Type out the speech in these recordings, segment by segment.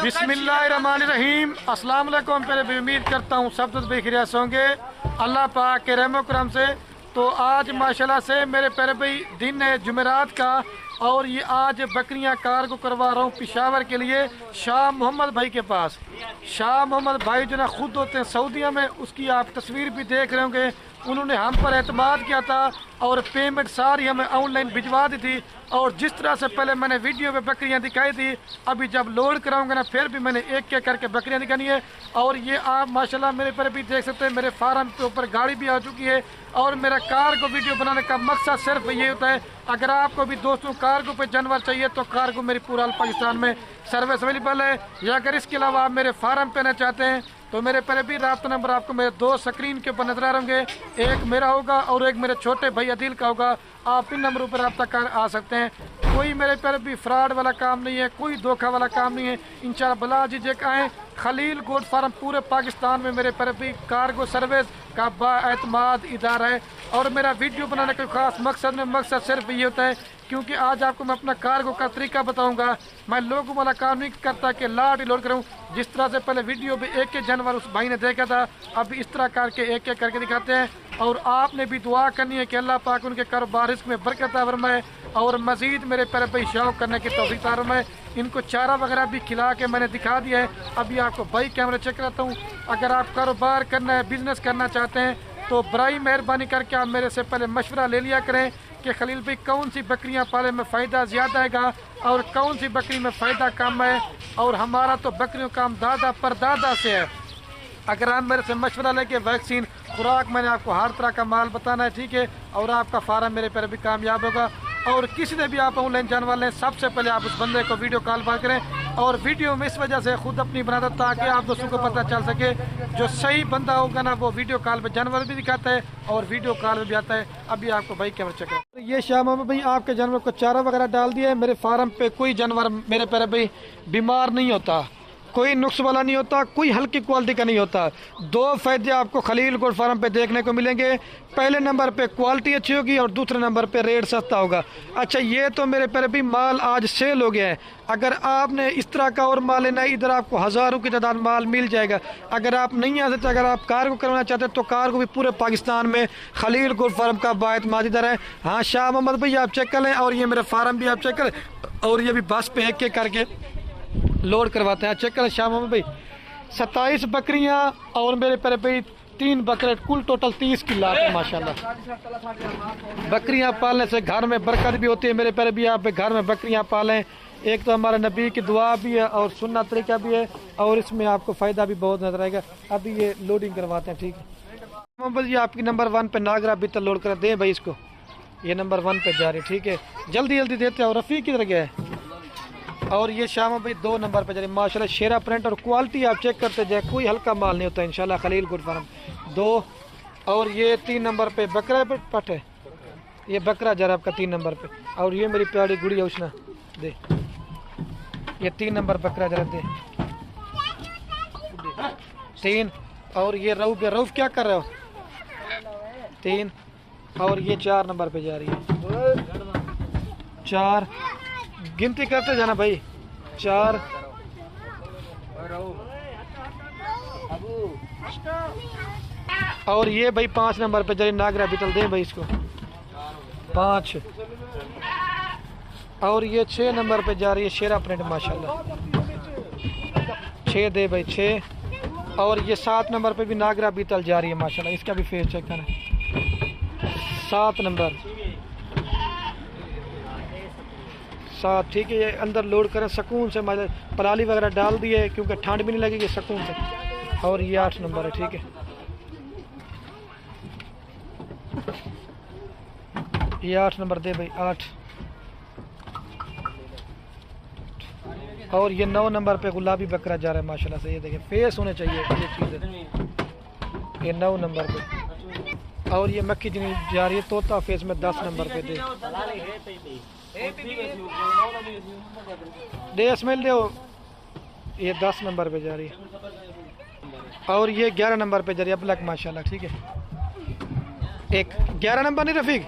बिस्मिल्लाहिर्रहमानिर्रहीम। अस्सलाम वालेकुम। पहले उम्मीद करता हूँ सब तो बेखैरियत होंगे अल्लाह पाक के रहम करम से। तो आज माशाल्लाह से मेरे प्यारे भाई दिन है जुमेरात का, और ये आज बकरियां कार्गो करवा रहा हूँ पिशावर के लिए शाह मोहम्मद भाई के पास। शाह मोहम्मद भाई जो ना खुद होते हैं सऊदीया में, उसकी आप तस्वीर भी देख रहे होंगे। उन्होंने हम पर एतमाद किया था और पेमेंट सारी हमें ऑनलाइन भिजवा दी थी। और जिस तरह से पहले मैंने वीडियो पे बकरियां दिखाई थी, अभी जब लोड कराऊंगा ना फिर भी मैंने एक एक करके बकरियां दिखानी है। और ये आप माशाल्लाह मेरे पर भी देख सकते हैं, मेरे फार्म के ऊपर गाड़ी भी आ चुकी है। और मेरा कार्गो वीडियो बनाने का मकसद सिर्फ ये होता है, अगर आपको भी दोस्तों कार्गो पे जानवर चाहिए तो कार्गो मेरी पूरा पाकिस्तान में सर्विस अवेलेबल है। या अगर इसके अलावा आप मेरे फार्म पे आना चाहते हैं तो मेरे पर भी रब्ता नंबर आपको मेरे दो स्क्रीन के ऊपर नजर आ रहे होंगे, एक मेरा होगा और एक मेरे छोटे भाई अदिल का होगा। आप इन नंबरों पर रब्ता कर आ सकते हैं। कोई मेरे पर भी फ्रॉड वाला काम नहीं है, कोई धोखा वाला काम नहीं है। इंशाल्लाह बला जी आए खलील गोट फार्म पूरे पाकिस्तान में मेरे पर भी कार्गो सर्विस का बाएतमाद इदारा है। और मेरा वीडियो बनाने का खास मकसद सिर्फ ये होता है, क्योंकि आज आपको मैं अपना कार्गो का तरीका बताऊंगा। मैं लोगों वाला काम नहीं करता कि लाट ही लोड करूं। जिस तरह से पहले वीडियो में एक एक जानवर उस भाई ने देखा था, अब इस तरह करके एक एक करके दिखाते हैं। और आपने भी दुआ करनी है कि अल्लाह पाक उनके कारोबार रिस्क में बरकत फरमाए और मजीद मेरे पैर पे शौक करने की तौफीक फरमाए। इनको चारा वगैरह भी खिला के मैंने दिखा दिया है। अभी आपको भाई कैमरा चेक कराता हूँ। अगर आप कारोबार करना है, बिजनेस करना चाहते हैं तो बराई मेहरबानी करके आप मेरे से पहले मशवरा ले लिया करें कि खलील भाई कौन सी बकरियां पाले में फ़ायदा ज़्यादा आएगा और कौन सी बकरी में फ़ायदा कम है। और हमारा तो बकरियों का हम दादा परदादा से है। अगर आप मेरे से मशवरा लेके वैक्सीन खुराक मैंने आपको हर तरह का माल बताना है, ठीक है। और आपका फार्म मेरे पर भी कामयाब होगा। और किसी ने भी आप ऑनलाइन जानवर लें, सबसे पहले आप उस बंदे को वीडियो कॉल पर करें। और वीडियो में इस वजह से खुद अपनी बनाता ताकि आप दोस्तों को पता चल सके जो सही बंदा होगा ना, वो वीडियो कॉल पे जानवर भी दिखाता है और वीडियो कॉल में भी आता है। अभी आपको भाई कैमरा चेक करें। ये शाह मोहम्मद भाई आपके जानवर को चारा वगैरह डाल दिया है। मेरे फार्म पे कोई जानवर मेरे पर भाई बीमार नहीं होता, कोई नुक्स वाला नहीं होता, कोई हल्की क्वालिटी का नहीं होता। दो फायदे आपको खलील गोट फार्म पे देखने को मिलेंगे। पहले नंबर पे क्वालिटी अच्छी होगी और दूसरे नंबर पे रेट सस्ता होगा। अच्छा, ये तो मेरे पर भी माल आज सेल हो गया है। अगर आपने इस तरह का और माल लेना है, इधर आपको हज़ारों की तादाद माल मिल जाएगा। अगर आप नहीं आ सकते, अगर आप कार्गो करवाना चाहते हैं तो कार्गो भी पूरे पाकिस्तान में खलील गोट फार्म का बाएतमाद इधर है। हाँ शाह मोहम्मद भाई आप चेक कर लें, और ये मेरा फार्म भी आप चेक करें। और ये भी बस पे एक एक करके लोड करवाते हैं। चेक करें शाह मोहम्मद भाई 27 बकरियां और मेरे पर भाई 3 बकरे, कुल टोटल 30 की लात है माशाल्लाह। बकरियां पालने से घर में बरकत भी होती है। मेरे पर भी आप घर में बकरियां पालें, एक तो हमारे नबी की दुआ भी है और सुन्नत तरीका भी है, और इसमें आपको फ़ायदा भी बहुत नजर आएगा। अभी ये लोडिंग करवाते हैं, ठीक है। मोहम्मद जी आपकी नंबर 1 पे नागरा बितर लोड कर दें भाई इसको। ये नंबर 1 पे जा रही है, ठीक है। जल्दी जल्दी देते हैं। और रफ़ी किधर गया है? और ये शाम भाई 2 नंबर पे जा रही है माशाल्लाह। शेरा प्रिंट और क्वालिटी आप चेक करते जाए, कोई हल्का माल नहीं होता इंशाल्लाह खलील गोट फार्म 2। और ये 3 नंबर पे बकरा पट है, ये बकरा जा रहा है आपका 3 नंबर पे। और ये मेरी प्यारी गुड़िया उष्णा दे, ये 3 नंबर बकरा जा रहा दे 3। और ये रऊफ क्या कर रहे हो 3। और ये 4 नंबर पे जा रही है 4। गिनती करते जाना भाई 4। और ये भाई 5 नंबर पे जरी नागरा बितल दे भाई इसको 5। और ये 6 नंबर पे जा रही है शेरा प्रिंट माशाल्लाह 6 दे भाई 6। और ये 7 नंबर पे भी नागरा बीतल जा रही है माशाल्लाह, इसका भी फेस चेक करना 7 नंबर 7, ठीक है। ये अंदर लोड करें सुकून से, मतलब पराली वगैरह डाल दिए क्योंकि ठंड भी नहीं लगेगी सुकून से। और ये 8 नंबर है, ठीक है। ये 8 नंबर दे भाई 8। और ये 9 नंबर पे गुलाबी बकरा जा रहा है माशाल्लाह से। ये देखिए फेस होने चाहिए ये चीज़, ये 9 नंबर पे। और ये मक्खी जिनी जा रही है तोता फेस में 10 नंबर पे दे स्मेल दे। ये 10 नंबर पे जा रही है। और ये 11 नंबर पे जा रही है ब्लैक माशाल्लाह, ठीक है। एक 11 नंबर नहीं रफीक,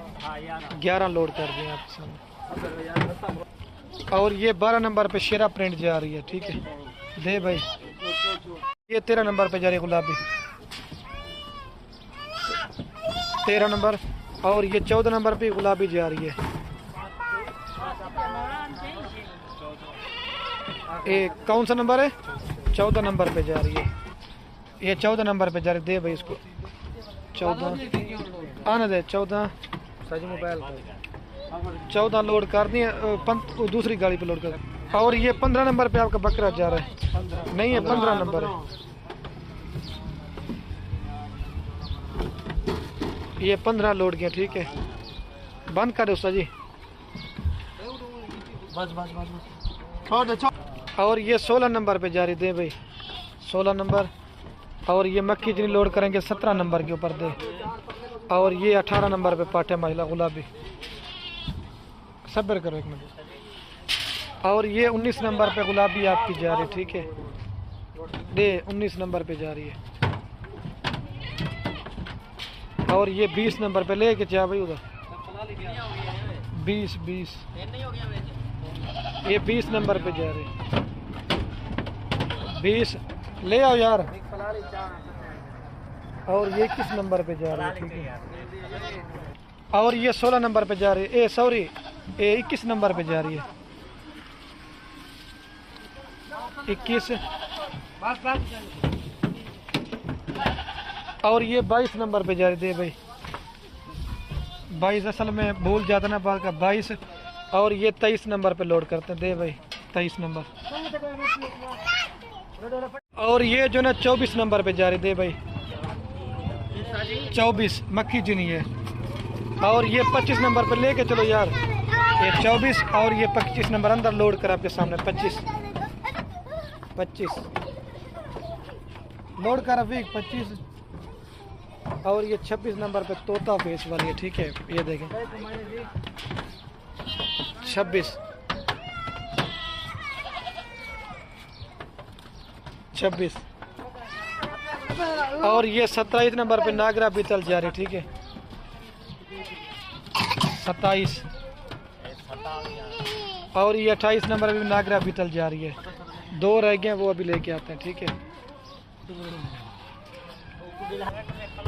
11 लोड कर दिए आप। और ये 12 नंबर पे शेरा प्रिंट जा रही है, ठीक है। दे भाई। ये 13 नंबर पे जा रही है गुलाबी, 13 नंबर। और ये 14 नंबर पे गुलाबी जा रही है। ये कौन सा नंबर है? 14 नंबर पे जा रही है। ये 14 नंबर पे जा रही है। दे भाई इसको 14 आने दे। 14 14 लोड कर दिए, दूसरी गाड़ी पे लोड कर। और ये 15 नंबर पे आपका बकरा जा रहा है। नहीं है 15 नंबर है। ये 15 लोड गया। ठीक है बंद कर दो उस्ताद जी। बस और ये 16 नंबर पे जा रही। दे भाई 16 नंबर। और ये मक्खी जितनी लोड करेंगे 17 नंबर के ऊपर दे। और ये 18 नंबर पे पाटे महिला गुलाबी। सब्र करो एक मिनट। और ये 19 नंबर पे गुलाबी आपकी जा रही। ठीक है दे 19 नंबर पे जा रही है। और ये 20 नंबर पे लेके जा भाई उधर। 20 ये 20 नंबर पे जा रही। 20 ले आओ यार। और ये 21 नंबर पे जा रही है। ठीक है और ये 16 नंबर पे जा रही है। सॉरी ये 21 नंबर पे जा रही है। 21। और ये 22 नंबर पे जा रही। दे भाई 22 असल में भूल जाता ना बाल का 22। और ये 23 नंबर पे लोड करते हैं। दे भाई 23 नंबर। और ये जो ना 24 नंबर पे जा रही। दे भाई 24 मक्खी जिनी है। और ये 25 नंबर पे लेके चलो यार। ये 24 और ये 25 नंबर अंदर लोड कर आपके सामने। 25 लोड कर अभी 25। और ये 26 नंबर पे तोता फेस वाली है। ठीक है ये देखें 26 और ये 27 नंबर पे नागरा बीतल जा रही। ठीक है 27। और ये 28 नंबर पे नागरा बीतल जा रही है। 2 रह गए वो अभी लेके आते हैं। ठीक है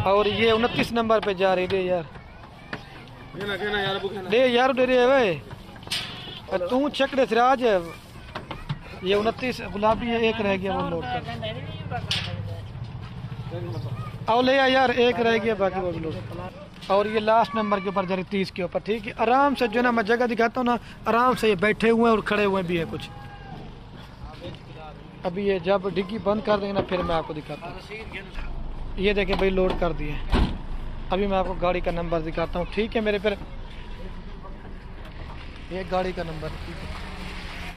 और ये 29 नंबर पे जा रही। दे यार दे यार दे रही है भाई तू चकड़े सिराज। ये 29 गुलाबी है। एक रह गया वो लोड कर। और ले आ यार एक रह गया बाकी वो भी लोड। और ये लास्ट नंबर के ऊपर जा रही 30 के ऊपर। ठीक है आराम से जो ना मैं जगह दिखाता हूँ ना आराम से ये बैठे हुए हैं और खड़े हुए भी है कुछ। अभी ये जब डिग्गी बंद कर देंगे ना फिर मैं आपको दिखाता हूँ। ये देखें भाई लोड कर दिए। अभी मैं आपको गाड़ी का नंबर दिखाता हूँ। ठीक है मेरे पर ये गाड़ी का नंबर। ठीक है